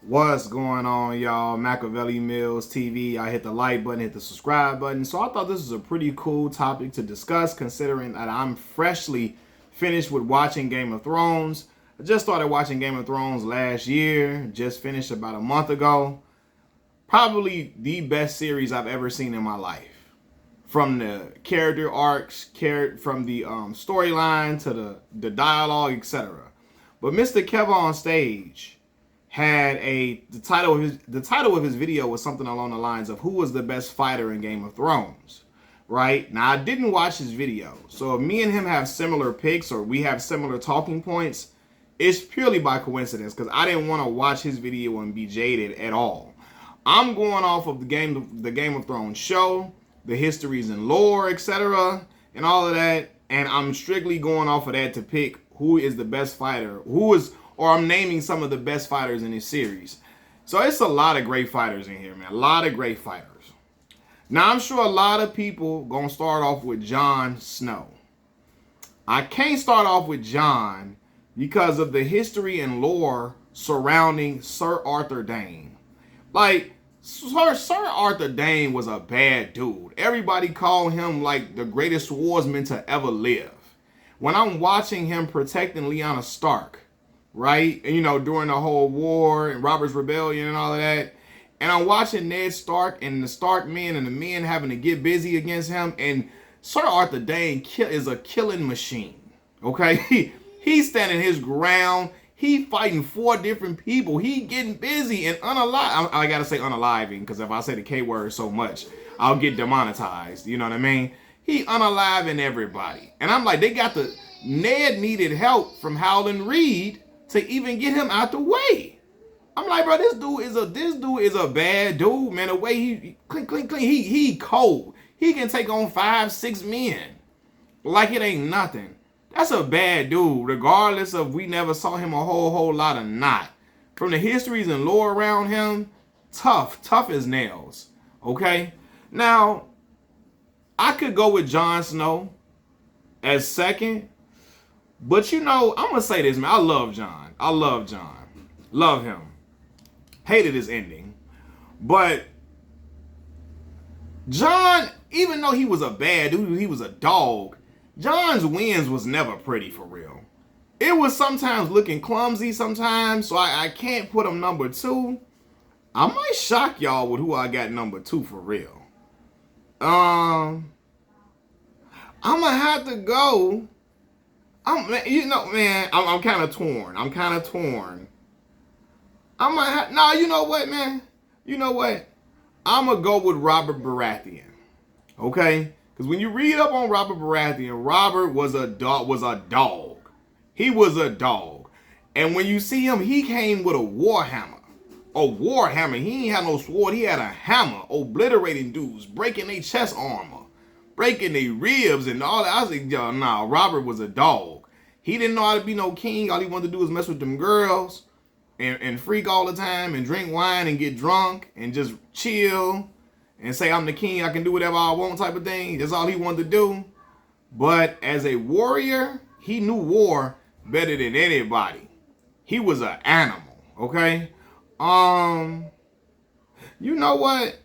What's going on, y'all? Machiavelli Mills TV. I hit the like button, hit the subscribe button. So I thought this was a pretty cool topic to discuss, considering that I'm freshly finished with watching Game of Thrones. I just started watching Game of Thrones last year, just finished about a month ago. Probably the best series I've ever seen in my life. From the character arcs, from the storyline to the dialogue, etc. But Mr. Kevin on stage had the title of his video was something along the lines of who was the best fighter in Game of Thrones. Right? Now I didn't watch his video. So if me and him have similar picks or we have similar talking points, it's purely by coincidence because I didn't want to watch his video and be jaded at all. I'm going off of the Game of Thrones show, the histories and lore, etc., and all of that, and I'm strictly going off of that to pick who is the best fighter, or I'm naming some of the best fighters in this series. So it's a lot of great fighters in here, man. A lot of great fighters. Now, I'm sure a lot of people gonna start off with Jon Snow. I can't start off with Jon because of the history and lore surrounding Sir Arthur Dayne. Like, Sir Arthur Dayne was a bad dude. Everybody called him like the greatest swordsman to ever live. When I'm watching him protecting Lyanna Stark, right? And, during the whole war and Robert's Rebellion and all of that. And I'm watching Ned Stark and the Stark men and the men having to get busy against him. And Sir Arthur Dayne is a killing machine, okay? He's standing his ground. He fighting 4 different people. He getting busy and unalive. I got to say unaliving because if I say the K word so much, I'll get demonetized. You know what I mean? He unaliving everybody. And I'm like, Ned needed help from Howland Reed to even get him out the way. I'm like, bro, this dude is a bad dude, man. The way he clean, he cold. He can take on 5, 6 men like it ain't nothing. That's a bad dude, regardless of we never saw him a whole lot or not. From the histories and lore around him, tough as nails. Okay? Now, I could go with Jon Snow as second. But I'm going to say this, man. I love Jon. Love him. Hated his ending. But Jon, even though he was a bad dude, he was a dog, Jon's wins was never pretty for real. It was sometimes looking clumsy sometimes, so I can't put him number 2. I might shock y'all with who I got number 2 for real. I'm going to have to go... I'm kind of torn. You know what, man? You know what? I'm going to go with Robert Baratheon. Okay? Because when you read up on Robert Baratheon, Robert was a dog. He was a dog. And when you see him, he came with a war hammer. He ain't had no sword. He had a hammer, obliterating dudes, breaking their chest armor, breaking their ribs and all that. I was like, Robert was a dog. He didn't know how to be no king. All he wanted to do was mess with them girls and freak all the time and drink wine and get drunk and just chill and say, I'm the king, I can do whatever I want type of thing. That's all he wanted to do. But as a warrior, he knew war better than anybody. He was an animal, okay? You know what?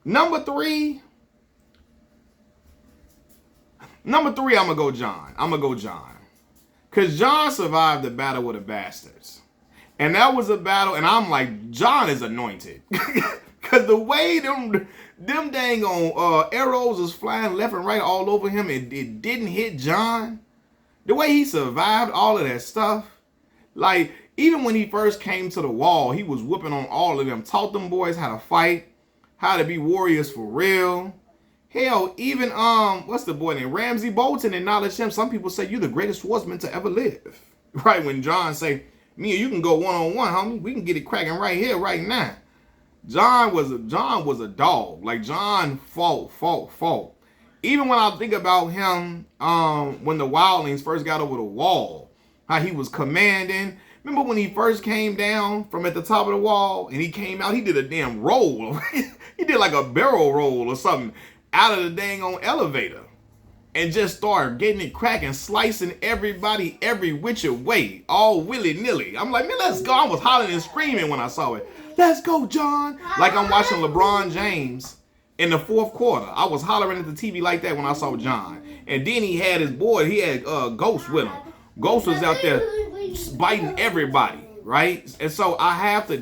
Number 3, I'm going to go Jon. Because Jon survived the Battle with the Bastards. And that was a battle, and I'm like, Jon is anointed. Because the way them dang on arrows was flying left and right all over him, it didn't hit Jon. The way he survived all of that stuff. Like, even when he first came to the wall, he was whooping on all of them. Taught them boys how to fight, how to be warriors for real. Hell, even, what's the boy named? Ramsay Bolton acknowledged him. Some people say, you're the greatest swordsman to ever live. Right, when Jon say, me and you can go one-on-one, homie. We can get it cracking right here, right now. Jon was a dog. Like, Jon fought. Even when I think about him, when the wildlings first got over the wall, how he was commanding. Remember when he first came down from at the top of the wall and he came out, he did a damn roll. He did like a barrel roll or something out of the dang on elevator. and just start getting it cracking, slicing everybody every which way, all willy-nilly. I'm like, man, let's go. I was hollering and screaming when I saw it. Let's go, John. Like I'm watching LeBron James in the fourth quarter. I was hollering at the TV like that when I saw John. And then he had his boy, he had Ghost with him. Ghost was out there biting everybody, right? And so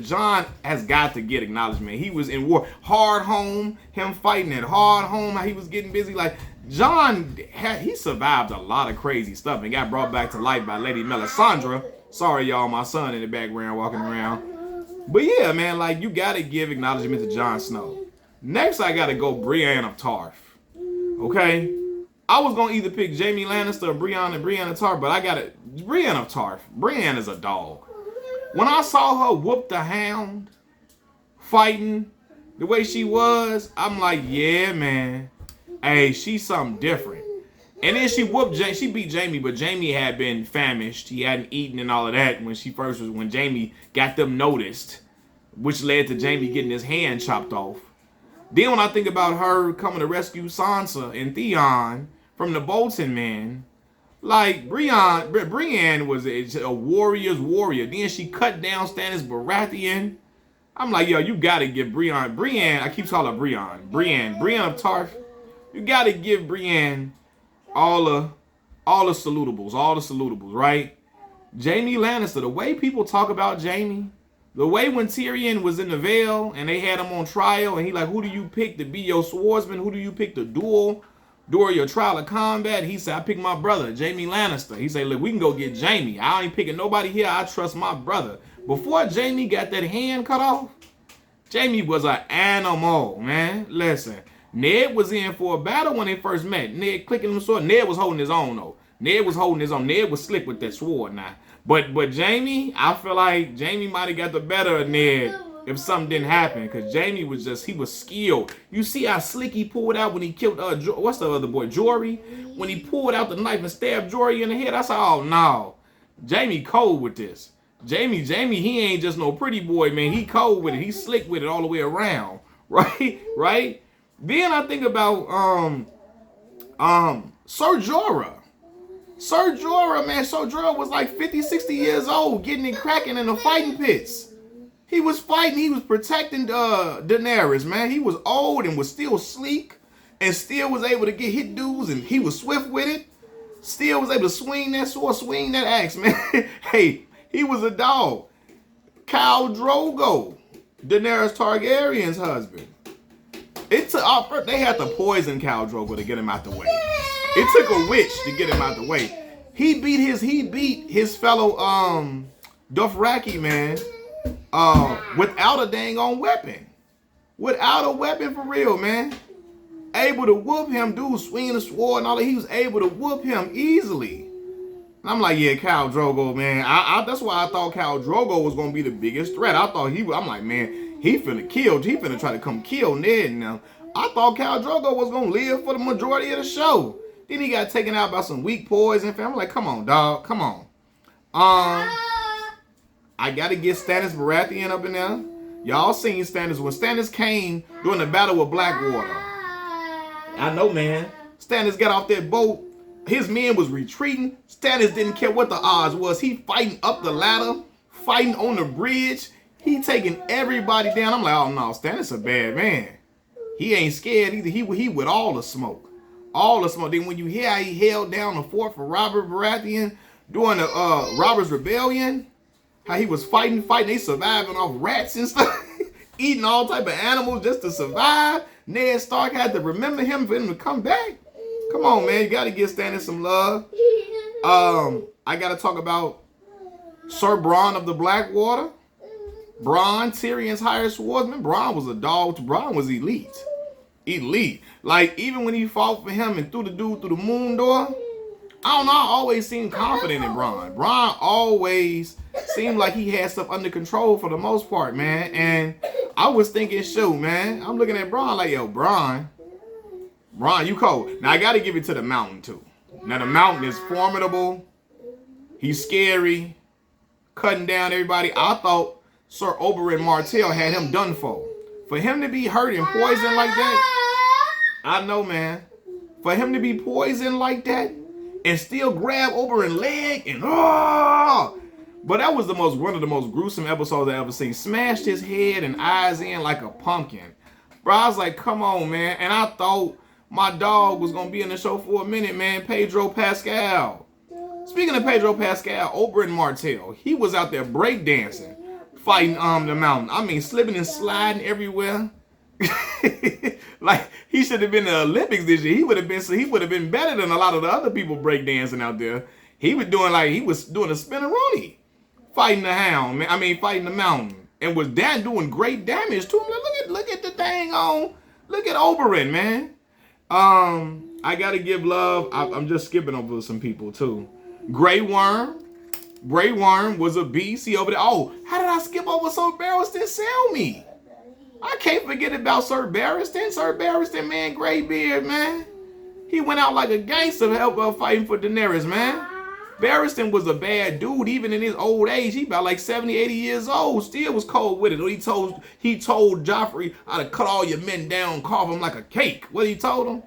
John has got to get acknowledgement. He was in war. Hard Home, him fighting at Hard Home, how he was getting busy. Like, John, he survived a lot of crazy stuff and got brought back to life by Lady Melisandre. Sorry, y'all, my son in the background walking around. But yeah, man, like, you got to give acknowledgement to Jon Snow. Next, I got to go Brienne of Tarth. Okay? I was going to either pick Jaime Lannister or Brienne of Tarth, but I got it. Brienne of Tarth. Brienne is a dog. When I saw her whoop the Hound, fighting the way she was, I'm like, yeah, man. Hey, she's something different. And then she beat Jaime, but Jaime had been famished. He hadn't eaten and all of that when Jaime got them noticed, which led to Jaime getting his hand chopped off. Then when I think about her coming to rescue Sansa and Theon from the Bolton men, like Brienne was a warrior's warrior. Then she cut down Stannis Baratheon. I'm like, yo, you gotta give Brienne, I keep calling her Brienne of Tarth. You gotta give Brienne all the salutables, right? Jaime Lannister, the way people talk about Jaime, the way when Tyrion was in the Vale and they had him on trial and he like, who do you pick to be your swordsman? Who do you pick to duel during your trial of combat? He said, I pick my brother, Jaime Lannister. He said, look, we can go get Jaime. I ain't picking nobody here. I trust my brother. Before Jaime got that hand cut off, Jaime was an animal, man. Listen, Ned was in for a battle when they first met. Ned clicking the sword. Ned was holding his own, though. Ned was slick with that sword now. But Jaime, I feel like Jaime might have got the better of Ned if something didn't happen. Because Jaime was he was skilled. You see how slick he pulled out when he killed, what's the other boy, Jory? When he pulled out the knife and stabbed Jory in the head, I said, oh, no. Jaime cold with this. Jaime, he ain't just no pretty boy, man. He cold with it. He slick with it all the way around. Right? Then I think about Ser Jorah. Ser Jorah, man. Ser Jorah was like 50, 60 years old, getting it cracking in the fighting pits. He was fighting. He was protecting Daenerys, man. He was old and was still sleek and still was able to get hit dudes, and he was swift with it. Still was able to swing that sword, swing that axe, man. Hey, he was a dog. Khal Drogo, Daenerys Targaryen's husband. They had to poison Khal Drogo to get him out the way. It took a witch to get him out the way. He beat his fellow Dothraki, man, without a dang on weapon. Without a weapon for real, man. Able to whoop him, dude, swinging the sword and all that. He was able to whoop him easily. And I'm like, yeah, Khal Drogo, man. That's why I thought Khal Drogo was gonna be the biggest threat. I'm like, man, he finna try to come kill Ned now. I thought Khal Drogo was gonna live for the majority of the show. Then he got taken out by some weak poison. I'm like, come on, dog, come on. I gotta get Stannis Baratheon up in there. Y'all seen Stannis when Stannis came during the Battle of Blackwater. I know, man. Stannis got off that boat. His men was retreating. Stannis didn't care what the odds was. He fighting up the ladder, fighting on the bridge. He taking everybody down. I'm like, oh no, Stannis a bad man. He ain't scared either. He with all the smoke. All the smoke. Then when you hear how he held down the fort for Robert Baratheon during the Robert's Rebellion, how he was fighting, they surviving off rats and stuff, eating all type of animals just to survive. Ned Stark had to remember him for him to come back. Come on, man. You got to give Stannis some love. I got to talk about Sir Bronn of the Blackwater. Bronn, Tyrion's hired swordsman. Bronn was a dog. Bronn was elite. Like, even when he fought for him and threw the dude through the moon door, I don't know, I always seemed confident in Bronn. Bronn always seemed like he had stuff under control for the most part, man. And I was thinking, shoot, man. I'm looking at Bronn like, yo, Bronn, you cold. Now, I got to give it to the Mountain, too. Now, the Mountain is formidable. He's scary. Cutting down everybody. I thought Sir Oberyn Martell had him done for. For him to be hurt and poisoned like that, I know, man. For him to be poisoned like that and still grab Oberyn's leg and oh, but that was one of the most gruesome episodes I ever seen. Smashed his head and eyes in like a pumpkin. Bro, I was like, come on, man. And I thought my dog was gonna be in the show for a minute, man. Pedro Pascal. Speaking of Pedro Pascal, Oberyn Martell, he was out there breakdancing, fighting the mountain. I mean, slipping and sliding everywhere. Like he should have been in the Olympics this year. He would have been better than a lot of the other people breakdancing out there. He was doing a spinneroonie, fighting the hound, man. I mean, fighting the mountain, and was doing great damage to him. Look at the thing on. Look at Oberyn, man. I gotta give love. I'm just skipping over some people too. Grey Worm was a beast. He over there. Oh, how did I skip over Sir Barristan Selmy? I can't forget about Sir Barristan. Sir Barristan, man, Greybeard, man. He went out like a gangster to help fighting for Daenerys, man. Barristan was a bad dude, even in his old age. He about like 70, 80 years old. Still was cold with it. He told Joffrey how to cut all your men down, carve them like a cake. What he told him?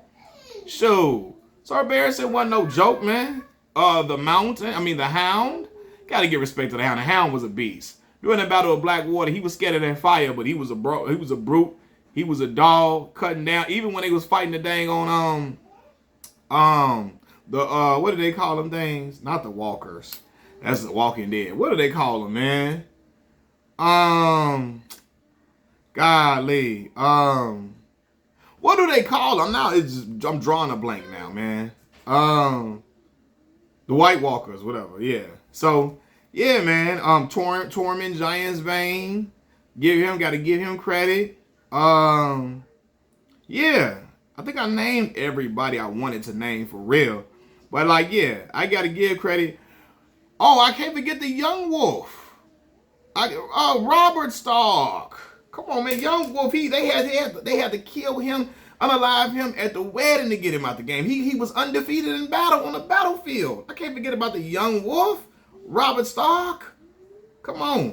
Sure. Sir Barristan wasn't no joke, man. The Hound. Gotta give respect to the Hound. The Hound was a beast. During the Battle of Blackwater, he was scared of that fire, but he was a brute. He was a dog, cutting down. Even when they was fighting the dang on what do they call them things? Not the walkers. That's the Walking Dead. What do they call them, man? Golly. What do they call them? Now I'm drawing a blank now, man. The White Walkers, whatever. Yeah. So yeah, man. Tormund Giant's Bane. Gotta give him credit. Yeah. I think I named everybody I wanted to name for real. But like, yeah, I gotta give credit. Oh, I can't forget the Young Wolf. Robert Stark. Come on, man. Young Wolf, they had to kill him, unalive him at the wedding to get him out the game. He was undefeated in battle on the battlefield. I can't forget about the Young Wolf. Robert Stark. Come on.